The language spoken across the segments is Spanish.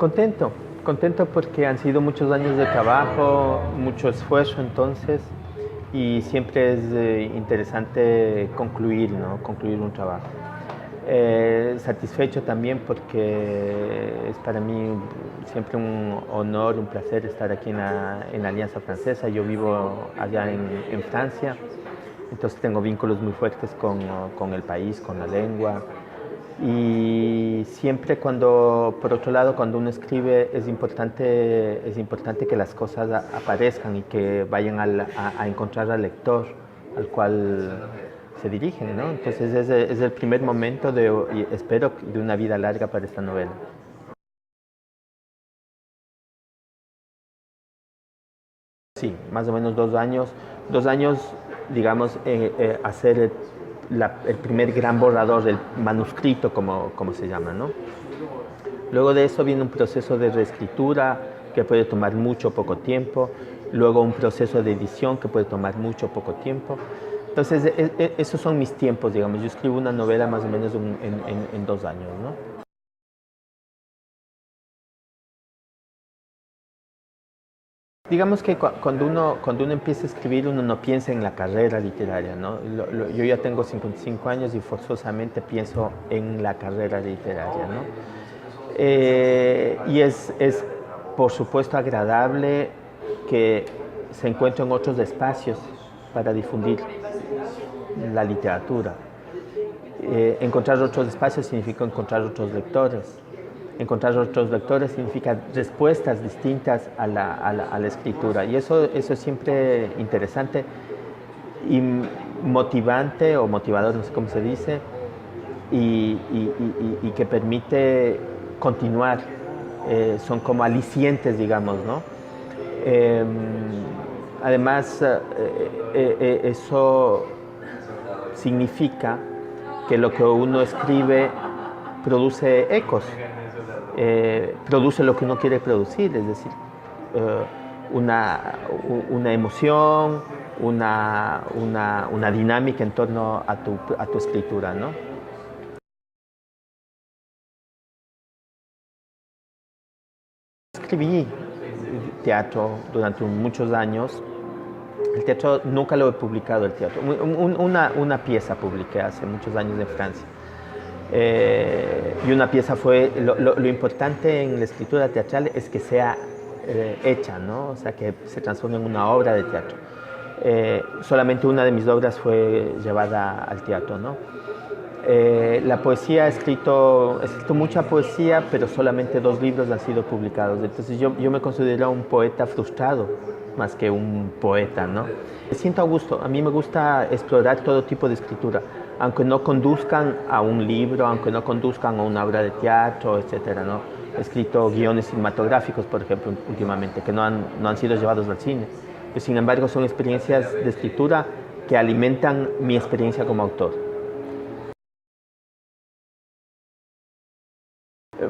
Contento, contento porque han sido muchos años de trabajo, mucho esfuerzo entonces, y siempre es interesante concluir, ¿no? Concluir un trabajo. Satisfecho también porque es para mí siempre un honor, un placer estar aquí en la Alianza Francesa. Yo vivo allá en Francia, entonces tengo vínculos muy fuertes con el país, con la lengua. Y siempre por otro lado, cuando uno escribe es importante que las cosas aparezcan y que vayan a encontrar al lector al cual se dirigen, ¿no? Entonces es el primer momento y espero, de una vida larga para esta novela. Sí, más o menos 2 años. 2 años, digamos, hacer el primer gran borrador del manuscrito, como se llama, ¿no? Luego de eso viene un proceso de reescritura que puede tomar mucho o poco tiempo. Luego un proceso de edición que puede tomar mucho o poco tiempo. Entonces, esos son mis tiempos, digamos. Yo escribo una novela más o menos en 2 años, ¿no? Digamos que cuando uno empieza a escribir, uno no piensa en la carrera literaria, ¿no? Yo ya tengo 55 años y forzosamente pienso en la carrera literaria, ¿no? Y es, por supuesto, agradable que se encuentren otros espacios para difundir la literatura. Encontrar otros espacios significa encontrar otros lectores. Encontrar otros lectores significa respuestas distintas a la escritura. Y eso es siempre interesante y motivante o motivador, no sé cómo se dice, y que permite continuar. Son como alicientes, digamos, ¿no? Eh, Además, eso significa que lo que uno escribe produce ecos, produce lo que uno quiere producir, es decir, eh, una emoción, una dinámica en torno a tu escritura, ¿no? Escribí teatro durante muchos años. El teatro nunca lo he publicado, el teatro. Una pieza publiqué hace muchos años en Francia. Y una pieza fue, lo importante en la escritura teatral es que sea hecha, ¿no? O sea, que se transforme en una obra de teatro. Solamente una de mis obras fue llevada al teatro, ¿no? La poesía, he escrito mucha poesía, pero solamente 2 libros han sido publicados. Entonces yo me considero un poeta frustrado más que un poeta, ¿no? Me siento a gusto. A mí me gusta explorar todo tipo de escritura, aunque no conduzcan a un libro, aunque no conduzcan a una obra de teatro, etcétera, ¿no? He escrito guiones cinematográficos, por ejemplo, últimamente, que no han sido llevados al cine. Pero, sin embargo, son experiencias de escritura que alimentan mi experiencia como autor.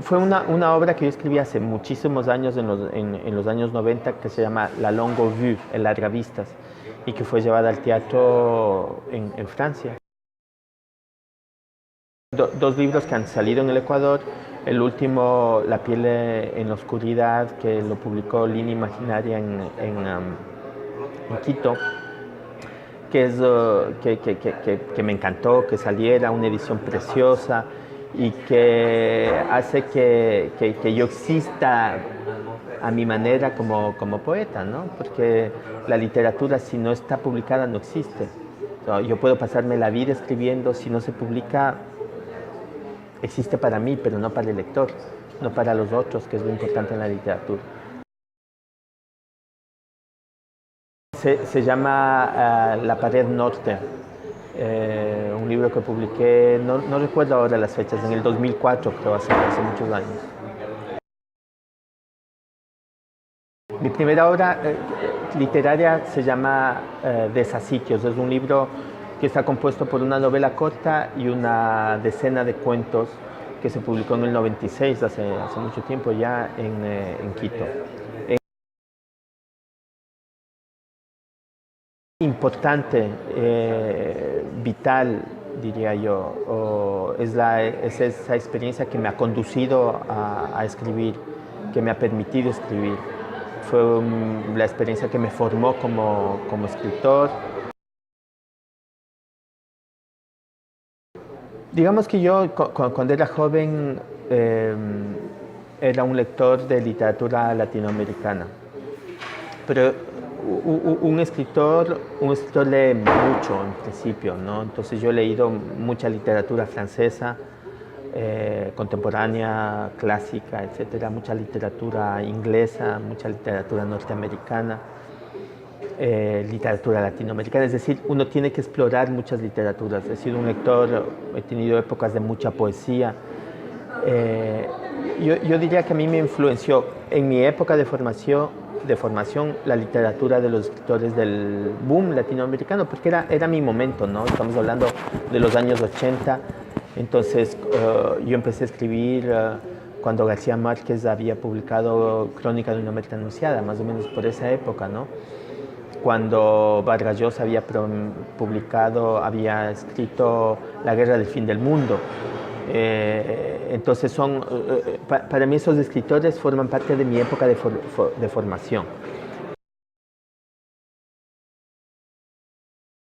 Fue una obra que yo escribí hace muchísimos años, en los años 90, que se llama La Longue Vue, el Largavistas, y que fue llevada al teatro en Francia. 2 libros que han salido en el Ecuador. El último, La piel en la oscuridad, que lo publicó Línea Imaginaria en Quito, que, es, que me encantó que saliera, una edición preciosa y que hace que yo exista a mi manera como poeta, ¿no? Porque la literatura, si no está publicada, no existe. Yo puedo pasarme la vida escribiendo, si no se publica, existe para mí, pero no para el lector, no para los otros, que es lo importante en la literatura. Se llama La pared norte, un libro que publiqué, no recuerdo ahora las fechas, en el 2004, creo, hace muchos años. Mi primera obra literaria se llama Desasitios. Es un libro que está compuesto por una novela corta y una decena de cuentos que se publicó en el 96, hace mucho tiempo ya, en Quito. Importante, vital, diría yo, es esa experiencia que me ha conducido a escribir. que me ha permitido escribir. Fue la experiencia que me formó como escritor. Digamos que yo cuando era joven era un lector de literatura latinoamericana, pero un escritor lee mucho en principio, ¿no? Entonces yo he leído mucha literatura francesa, contemporánea, clásica, etcétera, mucha literatura inglesa, mucha literatura norteamericana, literatura latinoamericana, es decir, uno tiene que explorar muchas literaturas. He sido un lector, he tenido épocas de mucha poesía. Yo diría que a mí me influenció en mi época de formación la literatura de los escritores del boom latinoamericano, porque era mi momento, ¿no? Estamos hablando de los años 80, entonces yo empecé a escribir cuando García Márquez había publicado Crónica de una muerte anunciada, más o menos por esa época, ¿no? Cuando Vargas Llosa había había escrito La guerra del fin del mundo. Entonces para mí esos escritores forman parte de mi época de formación.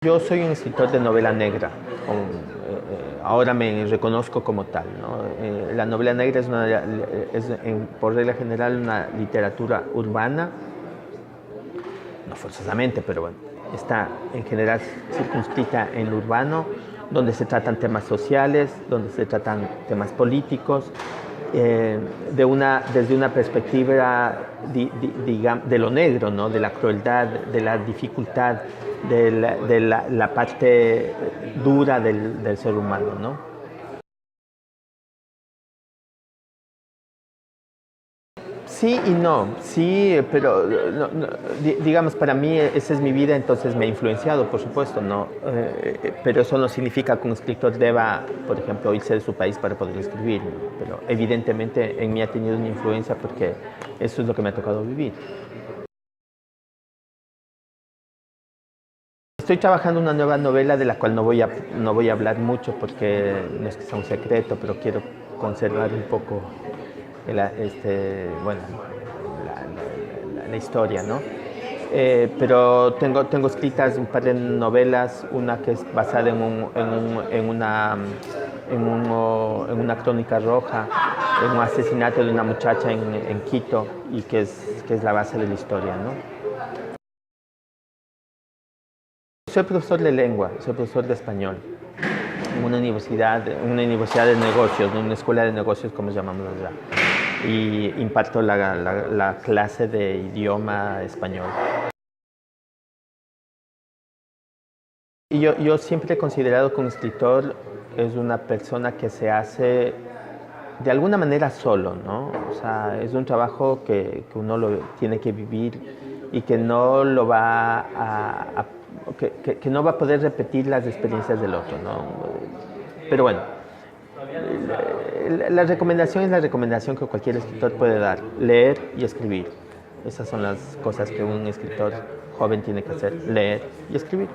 Yo soy un escritor de novela negra, ahora me reconozco como tal, ¿no? La novela negra por regla general una literatura urbana, no forzosamente, pero bueno, está en general circunscrita en lo urbano, donde se tratan temas sociales, donde se tratan temas políticos, desde una perspectiva de lo negro, ¿no? De la crueldad, de la dificultad, de la parte dura del ser humano, ¿no? Sí y no, sí, pero digamos, para mí esa es mi vida, entonces me ha influenciado, por supuesto, ¿no? Pero eso no significa que un escritor deba, por ejemplo, irse de su país para poder escribir, ¿no? Pero evidentemente en mí ha tenido una influencia porque eso es lo que me ha tocado vivir. Estoy trabajando una nueva novela de la cual no voy a hablar mucho porque no es que sea un secreto, pero quiero conservar un poco bueno, la historia, ¿no? Pero tengo escritas un par de novelas, una que es basada en una crónica roja, en un asesinato de una muchacha en Quito y que es la base de la historia, ¿no? Soy profesor de lengua, soy profesor de español en una universidad de negocios, una escuela de negocios como llamamos allá. Y imparto la clase de idioma español. Y yo siempre he considerado que un escritor es una persona que se hace de alguna manera solo, ¿no? O sea, es un trabajo que uno lo tiene que vivir y que no lo va que no va a poder repetir las experiencias del otro, ¿no? Pero bueno, la recomendación es la recomendación que cualquier escritor puede dar, leer y escribir. Esas son las cosas que un escritor joven tiene que hacer, leer y escribir.